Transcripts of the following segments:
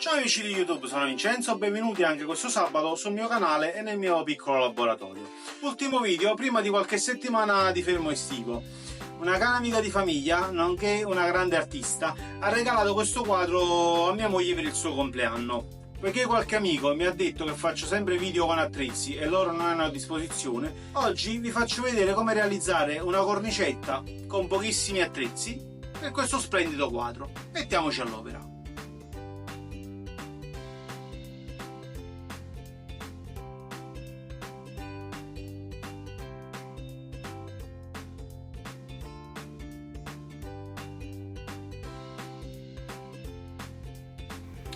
Ciao amici di YouTube, sono Vincenzo, benvenuti anche questo sabato sul mio canale e nel mio piccolo laboratorio. Ultimo video prima di qualche settimana di fermo estivo. Una cara amica di famiglia, nonché una grande artista, ha regalato questo quadro a mia moglie per il suo compleanno. Poiché qualche amico mi ha detto che faccio sempre video con attrezzi e loro non hanno a disposizione, oggi vi faccio vedere come realizzare una cornicetta con pochissimi attrezzi per questo splendido quadro. Mettiamoci all'opera.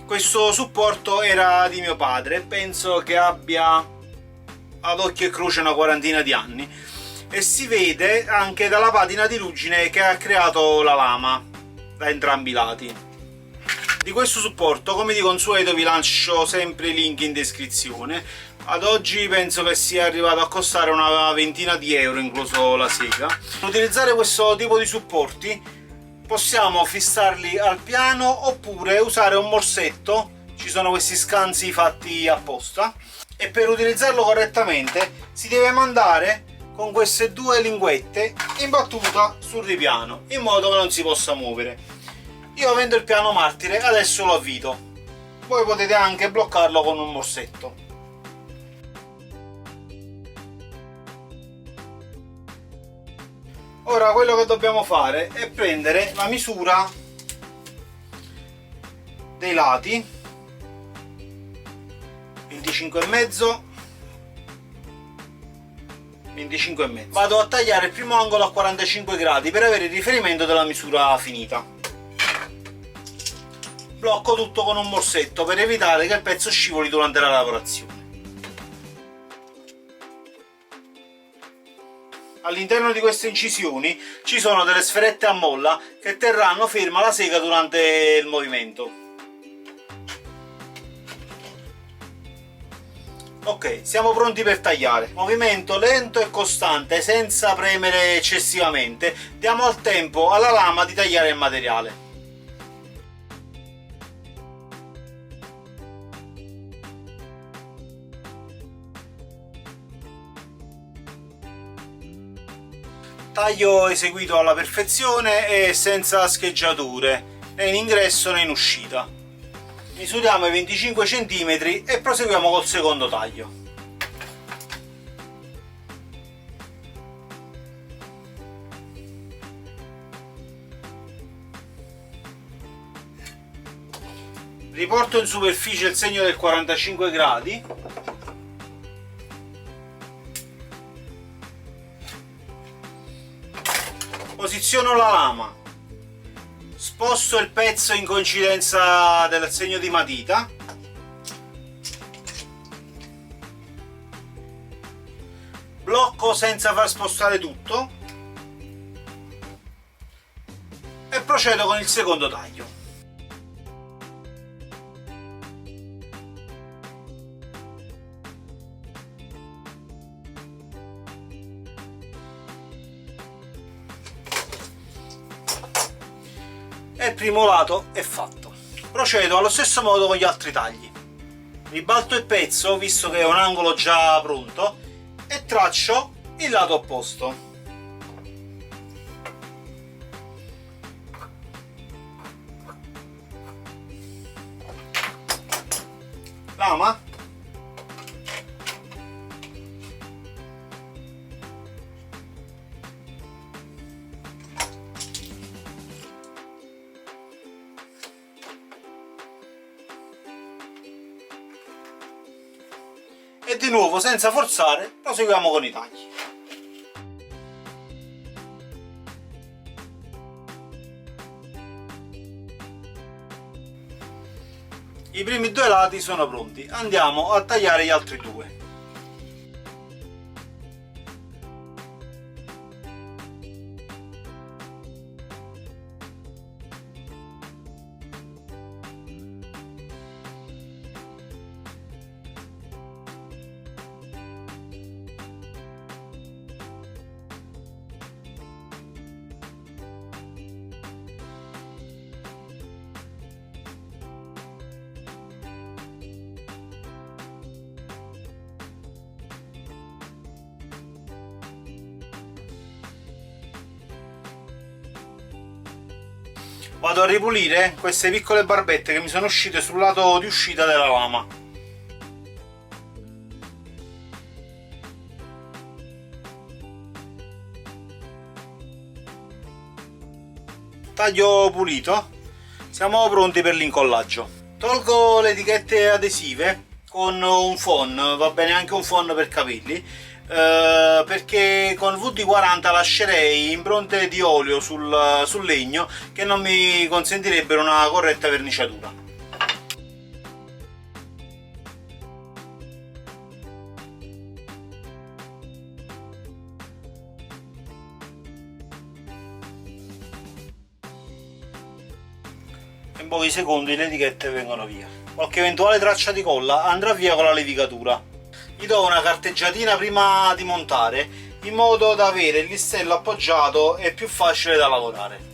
Questo supporto era di mio padre, penso che abbia ad occhio e croce una quarantina di anni e si vede anche dalla patina di ruggine che ha creato la lama da entrambi i lati. Di questo supporto, come di consueto, vi lascio sempre i link in descrizione. Ad oggi penso che sia arrivato a costare una ventina di euro, incluso la sega. Per utilizzare questo tipo di supporti possiamo fissarli al piano oppure usare un morsetto, ci sono questi scansi fatti apposta, e per utilizzarlo correttamente si deve mandare con queste due linguette in battuta sul ripiano in modo che non si possa muovere. Io avendo il piano martire adesso lo avvito, voi potete anche bloccarlo con un morsetto. Ora quello che dobbiamo fare è prendere la misura dei lati, 25,5, 25,5. Vado a tagliare il primo angolo a 45 gradi per avere il riferimento della misura finita. Blocco tutto con un morsetto per evitare che il pezzo scivoli durante la lavorazione. All'interno di queste incisioni ci sono delle sferette a molla che terranno ferma la sega durante il movimento. Ok, siamo pronti per tagliare. Movimento lento e costante, senza premere eccessivamente. Diamo al tempo alla lama di tagliare il materiale. Taglio eseguito alla perfezione e senza scheggiature, né in ingresso né in uscita. Misuriamo i 25 cm e proseguiamo col secondo taglio. Riporto in superficie il segno del 45 gradi. Posiziono la lama, sposto il pezzo in coincidenza del segno di matita, blocco senza far spostare tutto e procedo con il secondo taglio. E il primo lato è fatto. Procedo allo stesso modo con gli altri tagli. Ribalto il pezzo, visto che è un angolo già pronto, e traccio il lato opposto. Lama. E di nuovo, senza forzare, proseguiamo con i tagli. I primi due lati sono pronti, andiamo a tagliare gli altri due. vado a ripulire queste piccole barbette che mi sono uscite sul lato di uscita della lama. Taglio pulito, siamo pronti per l'incollaggio. Tolgo le etichette adesive con un phon, va bene anche un phon per capelli, perché con VD40 lascerei impronte di olio sul legno che non mi consentirebbero una corretta verniciatura. In pochi secondi le etichette vengono via. Qualche eventuale traccia di colla andrà via con la levigatura. Gli do una carteggiatina prima di montare, in modo da avere il listello appoggiato e più facile da lavorare.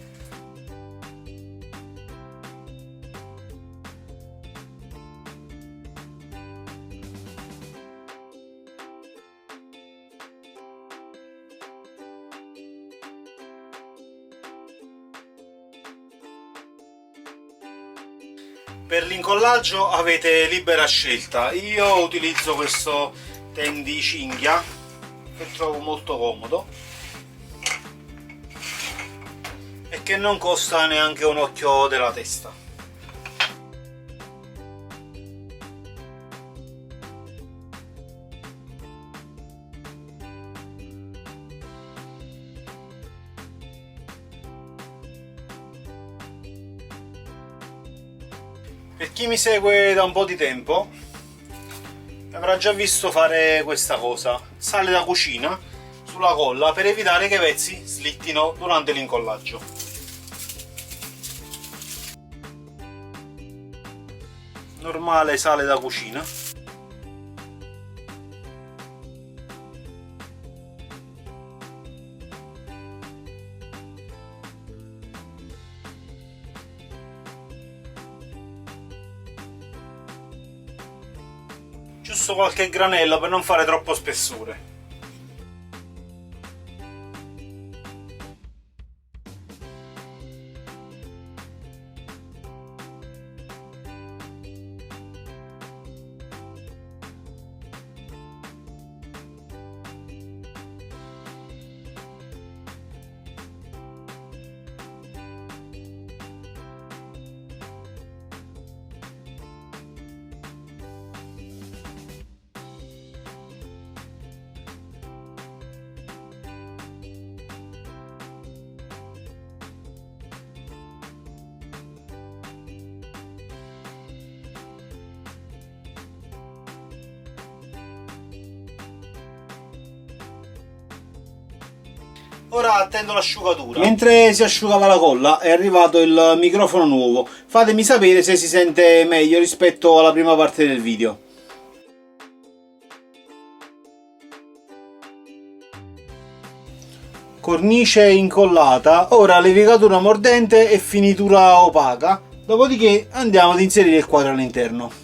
Per l'incollaggio avete libera scelta, io utilizzo questo tendi cinghia che trovo molto comodo e che non costa neanche un occhio della testa. Per chi mi segue da un po' di tempo avrà già visto fare questa cosa: sale da cucina sulla colla per evitare che i pezzi slittino durante l'incollaggio. Normale sale da cucina. Giusto qualche granello per non fare troppo spessore. Ora attendo l'asciugatura. Mentre si asciugava la colla è arrivato il microfono nuovo. Fatemi sapere se si sente meglio rispetto alla prima parte del video. Cornice incollata, ora levigatura mordente e finitura opaca. Dopodiché andiamo ad inserire il quadro all'interno.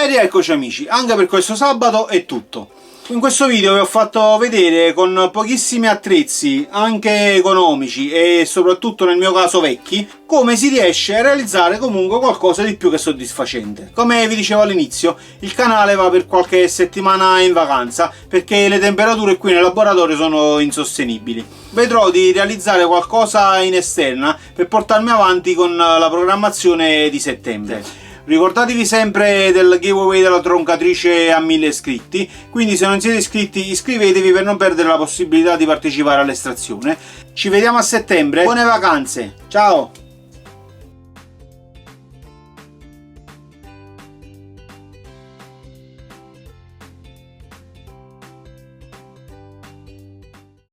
E rieccoci amici, anche per questo sabato è tutto. In questo video vi ho fatto vedere con pochissimi attrezzi, anche economici e soprattutto nel mio caso vecchi, come si riesce a realizzare comunque qualcosa di più che soddisfacente. Come vi dicevo all'inizio, il canale va per qualche settimana in vacanza perché le temperature qui nel laboratorio sono insostenibili. Vedrò di realizzare qualcosa in esterna per portarmi avanti con la programmazione di settembre. Ricordatevi sempre del giveaway della troncatrice a 1000 iscritti, quindi se non siete iscritti iscrivetevi per non perdere la possibilità di partecipare all'estrazione. Ci vediamo a settembre, buone vacanze, ciao!